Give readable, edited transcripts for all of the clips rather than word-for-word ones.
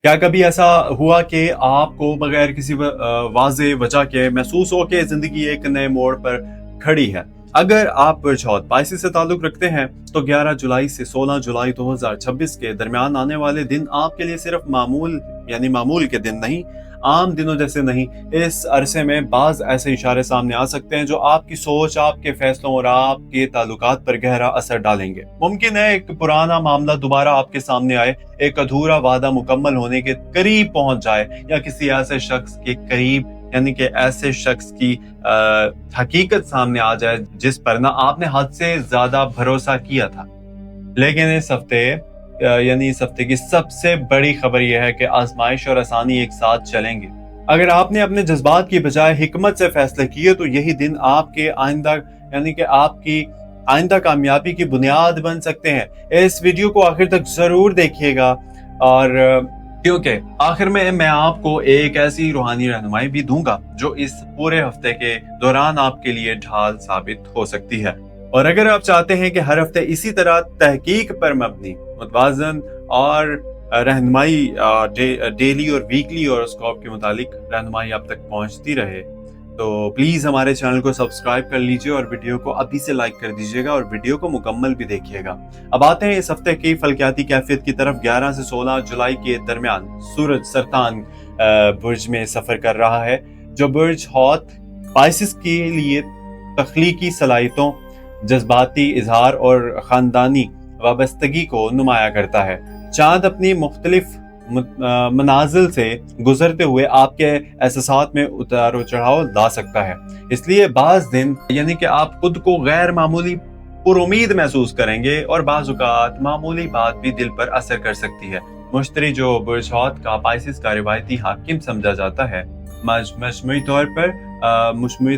क्या कभी ऐसा हुआ कि आपको बगैर किसी वाज़ेह वजह के महसूस हो कि ज़िंदगी एक नए मोड़ पर खड़ी है? अगर आप बृहस्पति पाइसेस से ताल्लुक़ रखते हैं, तो 11 जुलाई से 16 जुलाई 2026 के दरमियान आने वाले दिन आपके लिए सिर्फ मामूल के दिन नहीं, आम दिनों जैसे नहीं। इस अरसे में बाज़ ऐसे इशारे सामने आ सकते हैं जो आपकी सोच, आपके फैसलों और आपके ताल्लुकात पर गहरा असर डालेंगे। मुमकिन है एक पुराना मामला दोबारा आपके सामने आए, एक अधूरा वादा मुकम्मल होने के करीब पहुंच जाए, या किसी ऐसे शख्स के करीब यानी कि ऐसे शख्स की हकीकत सामने आ जाए जिस पर ना आपने हद से ज्यादा भरोसा किया था। लेकिन इस हफ्ते की सबसे बड़ी खबर यह है कि आजमाइश और आसानी एक साथ चलेंगे। अगर आपने अपने जज्बात की बजाय हिकमत से फैसले किए, तो यही दिन आपके आपकी आइंदा कामयाबी की बुनियाद बन सकते हैं। इस वीडियो को आखिर तक जरूर देखिएगा, और क्योंकि आखिर में मैं आपको एक ऐसी रूहानी रहनुमाई भी दूंगा जो इस पूरे हफ्ते के दौरान आपके लिए ढाल साबित हो सकती है। और अगर आप चाहते हैं कि हर हफ्ते इसी तरह तहकीक पर मबनी, मुतवाज़न और रहनुमाई डेली और वीकली हॉरोस्कोप के मुतालिक रहनुमाई आप तक पहुंचती रहे, तो प्लीज हमारे चैनल को सब्सक्राइब कर लीजिए और वीडियो को अभी से लाइक कर दीजिएगा और वीडियो को मुकम्मल भी देखिएगा। अब आते हैं इस हफ्ते की फलकियाती कैफियत की तरफ। 11 से 16 जुलाई के दरमियान सूरज सरतान बुर्ज में सफर कर रहा है, जो बुर्ज हौत पाइसेस के लिए तख्लीकी सलाहियतों, जज्बाती इजहार और खानदानी वाबस्तगी को नुमाया करता है। चांद अपनी मुख्तलिफ मनाजिल से गुजरते हुए आपके एहसासात में उतार चढ़ाव ला सकता है। इसलिए बाज़ दिन आप खुद को गैर मामूली पुरुमीद महसूस करेंगे, और बाज़ औक़ात मामूली बात भी दिल पर असर कर सकती है। मुश्तरी, जो बुर्ज हौत का पाइसेस का रिवायती हाकिम समझा जाता है, मजमूई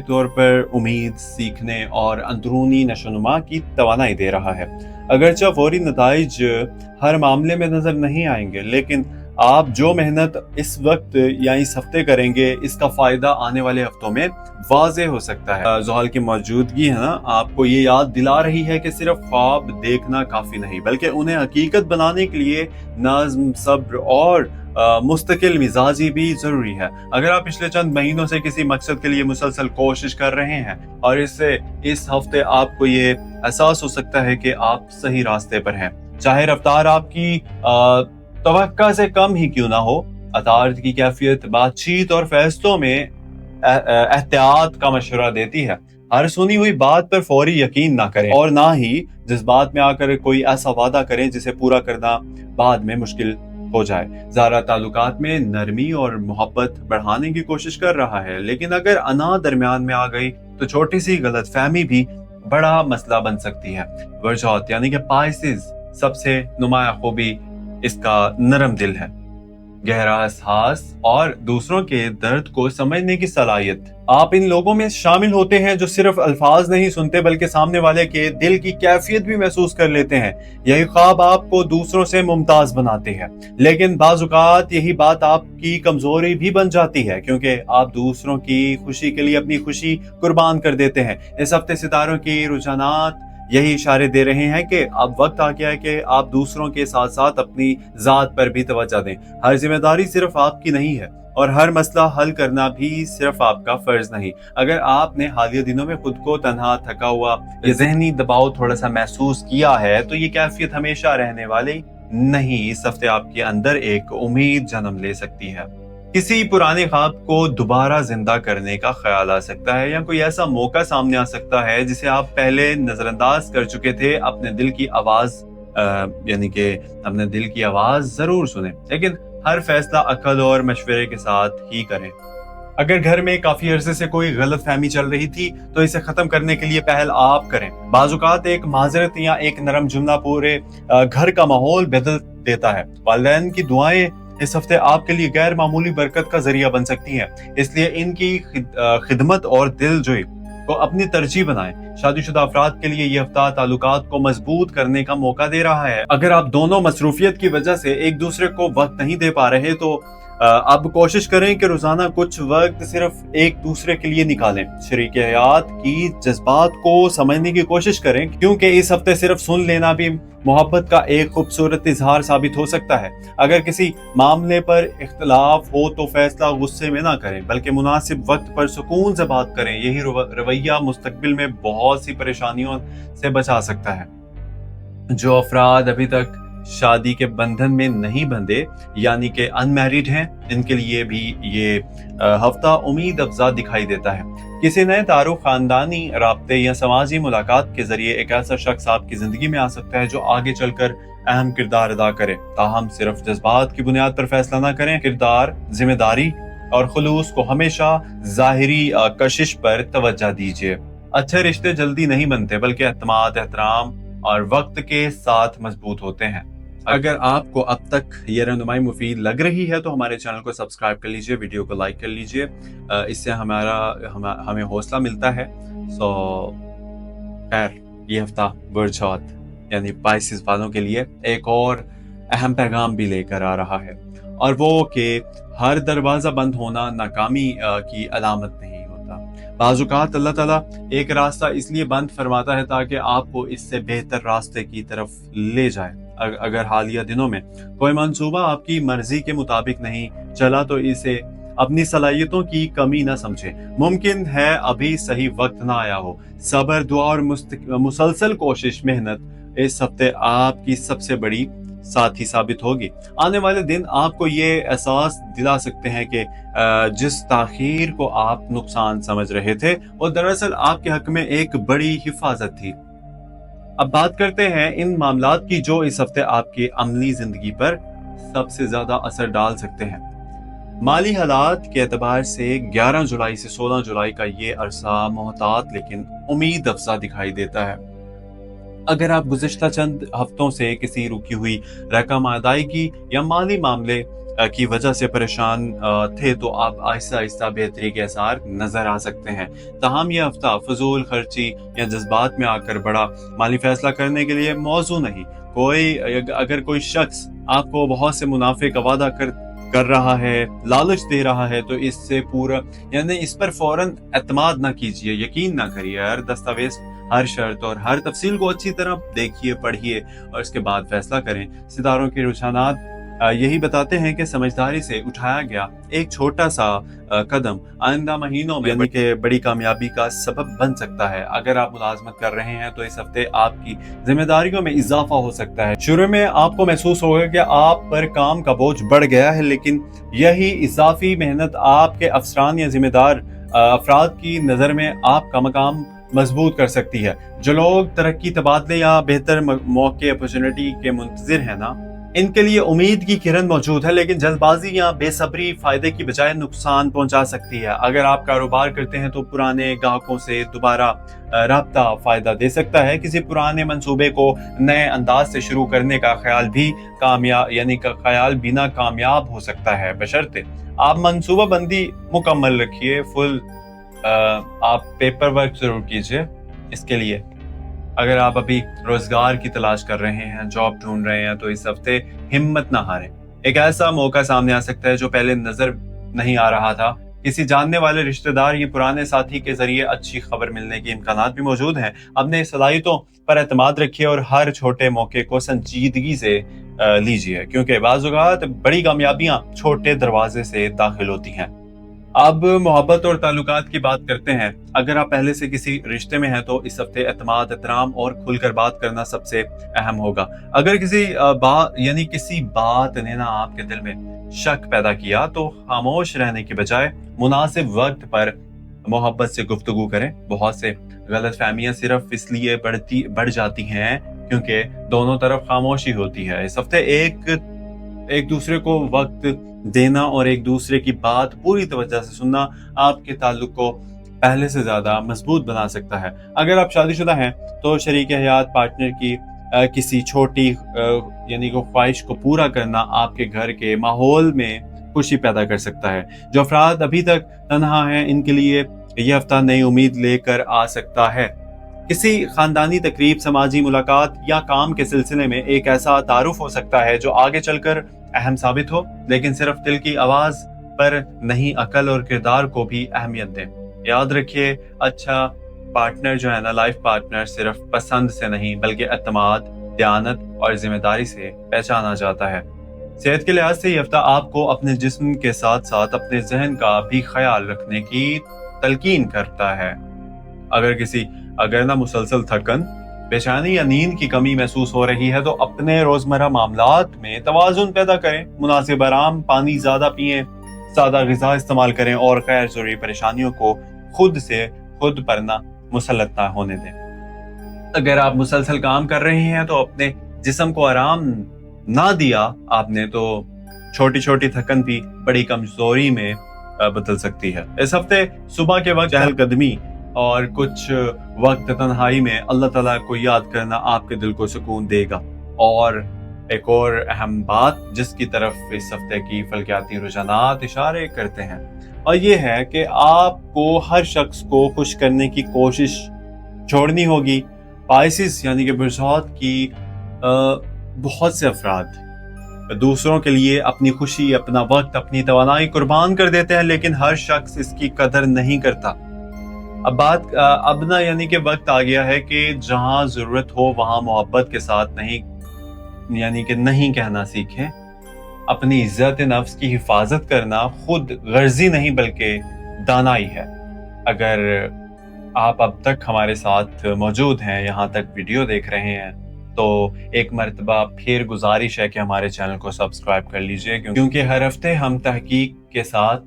तौर पर उम्मीद, सीखने और अंदरूनी नशोनुमा की तवानाई दे रहा है। अगरचे फौरी नताइज हर मामले में नजर नहीं आएंगे, लेकिन आप जो मेहनत इस वक्त या इस हफ्ते करेंगे, इसका फायदा आने वाले हफ्तों में वाज़ेह हो सकता है। ज़ुहाल की मौजूदगी है ना, आपको ये याद दिला रही है कि सिर्फ ख्वाब देखना काफी नहीं, बल्कि उन्हें हकीकत बनाने के लिए नज़्म, सब्र और मुस्तकिल मिजाजी भी जरूरी है। अगर आप पिछले चंद महीनों से किसी मकसद के लिए मुसलसल कोशिश कर रहे हैं, और इस हफ्ते आपको ये एहसास हो सकता है कि आप सही रास्ते पर हैं, चाहे रफ्तार आपकी तवक्का से कम ही क्यों ना हो। अतारत की कैफियत बातचीत और फैसलों में एहतियात का मशवरा देती है। हर सुनी हुई बात पर फौरी यकीन ना करें, और ना ही जज्बात में आकर कोई ऐसा वादा करें जिसे पूरा करना बाद में मुश्किल हो जाए। ज़ारा ताल्लुकात में नरमी और मोहब्बत बढ़ाने की कोशिश कर रहा है, लेकिन अगर अना दरमियान में आ गई तो छोटी सी गलतफहमी भी बड़ा मसला बन सकती है। बुर्ज हौत पाइसेस सबसे नुमाया खूबी इसका नरम दिल है, गहरा एहसास और दूसरों के दर्द को समझने की सलाहियत। आप इन लोगों में शामिल होते हैं जो सिर्फ अल्फाज नहीं सुनते, बल्कि सामने वाले के दिल की कैफियत भी महसूस कर लेते हैं। यही ख्वाब आपको दूसरों से मुमताज बनाते हैं, लेकिन बाज़ औक़ात यही बात आपकी कमजोरी भी बन जाती है, क्योंकि आप दूसरों की खुशी के लिए अपनी खुशी कुर्बान कर देते हैं। इस हफ्ते सितारों की रुझानात यही इशारे दे रहे हैं कि अब वक्त आ गया है कि आप दूसरों के साथ साथ अपनी जात पर भी तवज्जो दें। हर जिम्मेदारी सिर्फ आपकी नहीं है, और हर मसला हल करना भी सिर्फ आपका फर्ज नहीं। अगर आपने हालिया दिनों में खुद को तन्हा, थका हुआ या ज़हनी दबाव थोड़ा सा महसूस किया है, तो ये कैफियत हमेशा रहने वाली नहीं। इस हफ्ते आपके अंदर एक उम्मीद जन्म ले सकती है। किसी पुराने ख्वाब को दोबारा जिंदा करने का ख्याल आ सकता है, या कोई ऐसा मौका सामने आ सकता है जिसे आप पहले नजरअंदाज कर चुके थे। अपने दिल की आवाज जरूर सुने, लेकिन हर फैसला अक्ल और मशवरे के साथ ही करें। अगर घर में काफी अरसे से कोई गलत फहमी चल रही थी, तो इसे खत्म करने के लिए पहल आप करें। बाज़-औक़ात एक माजरत या एक नरम जुमला पूरे घर का माहौल बदल देता है। वालिदैन की दुआएं इस हफ्ते आपके लिए गैर मामूली बरकत का जरिया बन सकती हैं, इसलिए इनकी खिदमत और दिलजोई को अपनी तरजीह बनाएं। शादीशुदा अफराद के लिए यह हफ्ता ताल्लुकात को मजबूत करने का मौका दे रहा है। अगर आप दोनों मसरूफियत की वजह से एक दूसरे को वक्त नहीं दे पा रहे, तो अब कोशिश करें कि रोजाना कुछ वक्त सिर्फ एक दूसरे के लिए निकालें। शरीक हयात की जज्बात को समझने की कोशिश करें, क्योंकि इस हफ्ते सिर्फ सुन लेना भी मोहब्बत का एक खूबसूरत इजहार साबित हो सकता है। अगर किसी मामले पर इख्तलाफ हो तो फैसला गुस्से में ना करें, बल्कि मुनासिब वक्त पर सुकून से बात करें। यही रवैया मुस्तकबिल में बहुत सी परेशानियों से बचा सकता है। जो अफराद अभी तक शादी के बंधन में नहीं बंधे यानी कि अनमैरिड हैं, इनके लिए भी ये हफ्ता उम्मीद अफजा दिखाई देता है। किसी नए तारुफ, खानदानी राब्ते या समाजी मुलाकात के जरिए एक ऐसा शख्स आपकी जिंदगी में आ सकता है जो आगे चलकर अहम किरदार अदा करे। ताहम सिर्फ जज्बात की बुनियाद पर फैसला ना करें। किरदार, जिम्मेदारी और खुलूस को हमेशा ज़ाहिरी कशिश पर तवज्जो दीजिए। अच्छे रिश्ते जल्दी नहीं बनते, बल्कि एतमाद, एहतराम और वक्त के साथ मजबूत होते हैं। अगर आपको अब तक ये रहनुमाई मुफीद लग रही है तो हमारे चैनल को सब्सक्राइब कर लीजिए, वीडियो को लाइक कर लीजिए। इससे हमें हौसला मिलता है। सो खैर, ये हफ्ता बरछौत यानी पाइसेस वालों के लिए एक और अहम पैगाम भी लेकर आ रहा है, और वो कि हर दरवाजा बंद होना नाकामी की अलामत नहीं होता। बाज़-औक़ात अल्लाह ताला एक रास्ता इसलिए बंद फरमाता है ताकि आपको इससे बेहतर रास्ते की तरफ ले जाए। अगर हालिया दिनों में कोई मंसूबा आपकी मर्जी के मुताबिक नहीं चला तो इसे अपनी सलाहियतों की कमी न समझे। मुमकिन है अभी सही वक्त ना आया हो। सब्र, दुआ और मुसलसल कोशिश, मेहनत इस हफ्ते आपकी सबसे बड़ी साथी साबित होगी। आने वाले दिन आपको ये एहसास दिला सकते हैं कि जिस ताखीर को आप नुकसान समझ रहे थे वो दरअसल आपके हक में एक बड़ी हिफाजत थी। अब बात करते हैं इन मामलात की जो इस हफ्ते आपकी अमली जिंदगी पर सबसे ज्यादा असर डाल सकते हैं। माली हालात के एतबार से 11 जुलाई से 16 जुलाई का ये अरसा मोहतात लेकिन उम्मीद अफजा दिखाई देता है। अगर आप गुज़िश्ता चंद हफ्तों से किसी रुकी हुई रकम अदायगी या माली मामले की वजह से परेशान थे तो आप आहिस्ता आहिस्ता बेहतरी के आसार नजर आ सकते हैं। ताहम यह हफ्ता फजूल खर्ची या जज्बात में आकर बड़ा माली फैसला करने के लिए मौजू नहीं। अगर कोई शख्स आपको बहुत से मुनाफे का वादा कर रहा है, लालच दे रहा है, तो इससे पूरा यानी इस पर फौरन एतमाद ना कीजिए, यकीन ना करिए। हर दस्तावेज, हर शर्त और हर तफसील को अच्छी तरह देखिए, पढ़िए और इसके बाद फैसला करें। सितारों के रुझानात यही बताते हैं कि समझदारी से उठाया गया एक छोटा सा कदम आइंदा महीनों में यानी कि बड़ी कामयाबी का सबब बन सकता है। अगर आप मुलाजमत कर रहे हैं तो इस हफ्ते आपकी जिम्मेदारियों में इजाफा हो सकता है। शुरू में आपको महसूस होगा कि आप पर काम का बोझ बढ़ गया है, लेकिन यही इजाफी मेहनत आपके अफसरान या जिम्मेदार अफराद की नज़र में आपका मकाम मजबूत कर सकती है। जो लोग तरक्की, तबादले या बेहतर मौके, अपॉर्चुनिटी के मुंतजिर हैं ना, इनके लिए उम्मीद की किरण मौजूद है, लेकिन जल्दबाजी या बेसब्री फायदे की बजाय नुकसान पहुंचा सकती है। अगर आप कारोबार करते हैं तो पुराने ग्राहकों से दोबारा राब्ता फायदा दे सकता है। किसी पुराने मंसूबे को नए अंदाज से शुरू करने का ख्याल भी नाकामयाब हो सकता है, बशर्ते आप मंसूबा बंदी मुकम्मल रखिए। आप पेपर वर्क जरूर कीजिए इसके लिए। अगर आप अभी रोजगार की तलाश कर रहे हैं, जॉब ढूंढ रहे हैं, तो इस हफ्ते हिम्मत ना हारें। एक ऐसा मौका सामने आ सकता है जो पहले नजर नहीं आ रहा था। किसी जानने वाले रिश्तेदार या पुराने साथी के जरिए अच्छी खबर मिलने के इम्कानात भी मौजूद हैं। अपने सलाहियतों पर एतमाद रखिए और हर छोटे मौके को संजीदगी से लीजिए, क्योंकि बाज़-औक़ात बड़ी कामयाबियां छोटे दरवाजे से दाखिल होती हैं। अब मोहब्बत और ताल्लुकात की बात करते हैं। अगर आप पहले से किसी रिश्ते में हैं तो इस हफ्ते एतमाद, एहतराम और खुलकर बात करना सबसे अहम होगा। अगर किसी बात ने ना आपके दिल में शक पैदा किया तो खामोश रहने के बजाय मुनासिब वक्त पर मोहब्बत से गुफ्तगू करें। बहुत से गलतफहमियां सिर्फ इसलिए बढ़ जाती हैं क्योंकि दोनों तरफ खामोशी होती है। इस हफ्ते एक दूसरे को वक्त देना और एक दूसरे की बात पूरी तवज्जो से सुनना आपके ताल्लुक को पहले से ज्यादा मजबूत बना सकता है। अगर आप शादीशुदा हैं तो शरीक हयात पार्टनर की किसी छोटी ख्वाहिश को पूरा करना आपके घर के माहौल में खुशी पैदा कर सकता है। जो अफराद अभी तक तन्हा हैं, इनके लिए यह हफ्ता नई उम्मीद लेकर आ सकता है। किसी खानदानी तकरीब, समाजी मुलाकात या काम के सिलसिले में एक ऐसा तारुफ हो सकता है जो आगे चलकर अहम साबित हो, लेकिन सिर्फ दिल की आवाज पर नहीं, अकल और किरदार को भी अहमियत दें। याद रखिए, अच्छा पार्टनर जो है ना, लाइफ पार्टनर, सिर्फ पसंद से नहीं बल्कि एतमाद, दयानत और जिम्मेदारी से पहचाना जाता है। सेहत के लिहाज से ये हफ्ता आपको अपने जिस्म के साथ साथ अपने जहन का भी ख्याल रखने की तलकीन करता है। अगर ना मुसलसल थकन, बेचैनी या नींद की कमी महसूस हो रही है तो अपने रोजमर्रा मामलात में तवाज़ुन पैदा करें। मुनासिब आराम, पानी ज्यादा पिएं, सादा ग़िज़ा इस्तेमाल करें और गैर ज़रूरी परेशानियों को खुद पर ना मुसल्लत ना होने दें। अगर आप मुसलसल काम कर रहे हैं तो अपने जिस्म को आराम ना दिया आपने तो छोटी छोटी थकन भी बड़ी कमजोरी में बदल सकती है। इस हफ्ते सुबह के वक्त चहलकदमी और कुछ वक्त तन्हाई में अल्लाह ताला को याद करना आपके दिल को सुकून देगा। और एक और अहम बात जिसकी तरफ इस हफ्ते की फलकियाती रुझानात इशारे करते हैं, और ये है कि आपको हर शख्स को खुश करने की कोशिश छोड़नी होगी। पाइसिस यानी कि बरसात की बहुत से अफराद दूसरों के लिए अपनी खुशी, अपना वक्त, अपनी तवानाई कुर्बान कर देते हैं, लेकिन हर शख्स इसकी कदर नहीं करता। अब ना यानी कि वक्त आ गया है कि जहां जरूरत हो वहां मोहब्बत के साथ नहीं कहना सीखें। अपनी इज्जत नफ्स की हिफाजत करना खुद गर्जी नहीं बल्कि दानाई है। अगर आप अब तक हमारे साथ मौजूद हैं, यहाँ तक वीडियो देख रहे हैं, तो एक मर्तबा फिर गुजारिश है कि हमारे चैनल को सब्सक्राइब कर लीजिए, क्योंकि हर हफ्ते हम तहकीक के साथ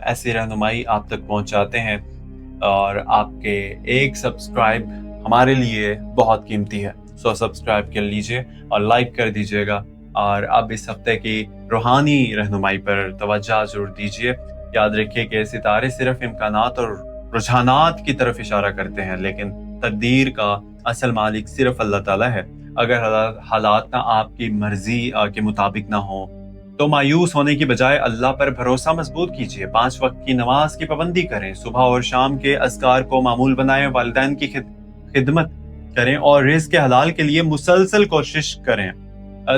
ऐसी रहनुमाई आप तक पहुँचाते हैं और आपके एक सब्सक्राइब हमारे लिए बहुत कीमती है। सो सब्सक्राइब कर लीजिए और लाइक कर दीजिएगा। और अब इस हफ्ते की रूहानी रहनुमाई पर तवज्जो जरूर दीजिए। याद रखिए कि सितारे सिर्फ इम्कानात और रुझानात की तरफ इशारा करते हैं, लेकिन तकदीर का असल मालिक सिर्फ अल्लाह ताला है। अगर हालात ना आपकी मर्जी के मुताबिक ना हो तो मायूस होने की बजाय अल्लाह पर भरोसा मजबूत कीजिए। 5 वक्त की नमाज की पाबंदी करें, सुबह और शाम के अज़कार को मामूल बनाएं, वालिदैन की खिदमत करें और रिज़्क़ के हलाल के लिए मुसलसल कोशिश करें।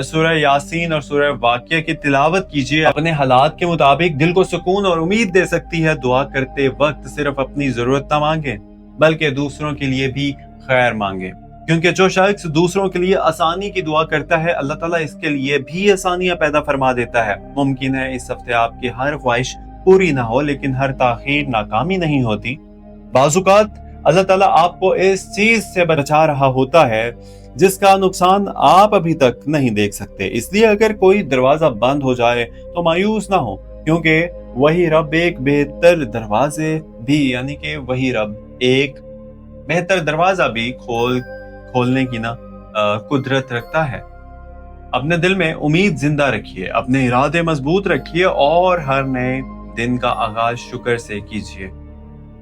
सूरह यासीन और सूरह वाक़िया की तिलावत कीजिए। अपने हालात के मुताबिक दिल को सुकून और उम्मीद दे सकती है। दुआ करते वक्त सिर्फ अपनी जरूरत ना मांगे बल्कि दूसरों के लिए भी खैर मांगे, क्योंकि जो शख्स दूसरों के लिए आसानी की दुआ करता है अल्लाह ताला इसके लिए भी आसानियां पैदा फरमा देता है। मुमकिन है इस हफ्ते आपकी हर ख्वाहिश पूरी ना हो, लेकिन हर ताखीर नाकामी नहीं होती। बाज़ुकात अल्लाह ताला आपको इस चीज से बचा रहा होता है जिसका नुकसान आप अभी तक नहीं देख सकते। इसलिए अगर कोई दरवाजा बंद हो जाए तो मायूस ना हो, क्योंकि वही रब एक बेहतर दरवाजा भी खोलने की कुदरत रखता है। अपने दिल में उम्मीद जिंदा रखिए, अपने इरादे मजबूत रखिए और हर नए दिन का आगाज शुक्र से कीजिए।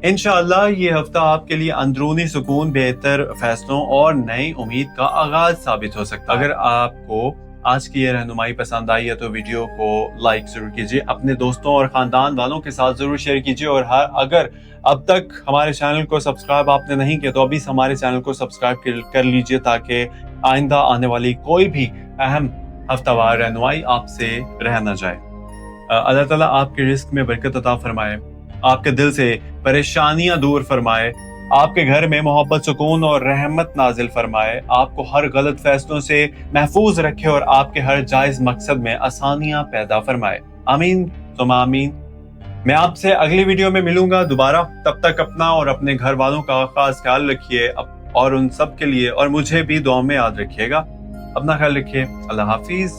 इंशाअल्लाह ये हफ्ता आपके लिए अंदरूनी सुकून, बेहतर फैसलों और नई उम्मीद का आगाज साबित हो सकता है। अगर आपको आज की ये रहनुमाई पसंद आई है तो वीडियो को लाइक जरूर कीजिए, अपने दोस्तों और खानदान वालों के साथ जरूर शेयर कीजिए। और अगर अब तक हमारे चैनल को सब्सक्राइब आपने नहीं किया तो अभी हमारे चैनल को सब्सक्राइब कर लीजिए, ताकि आइंदा आने वाली कोई भी अहम हफ्तावार रहनुमाई आपसे रह न जाए। अल्लाह ताला आपके रिस्क में बरकत अता फरमाए, आपके दिल से परेशानियां दूर फरमाए, आपके घर में मोहब्बत, सुकून और रहमत नाजिल फरमाए, आपको हर गलत फैसलों से महफूज रखे और आपके हर जायज मकसद में आसानियां पैदा फरमाए। आमीन तुम आमीन। मैं आपसे अगली वीडियो में मिलूंगा दोबारा। तब तक अपना और अपने घर वालों का खास ख्याल रखिए और उन सब के लिए और मुझे भी दुआ में याद रखिएगा। अपना ख्याल रखिए। अल्लाह हाफिज।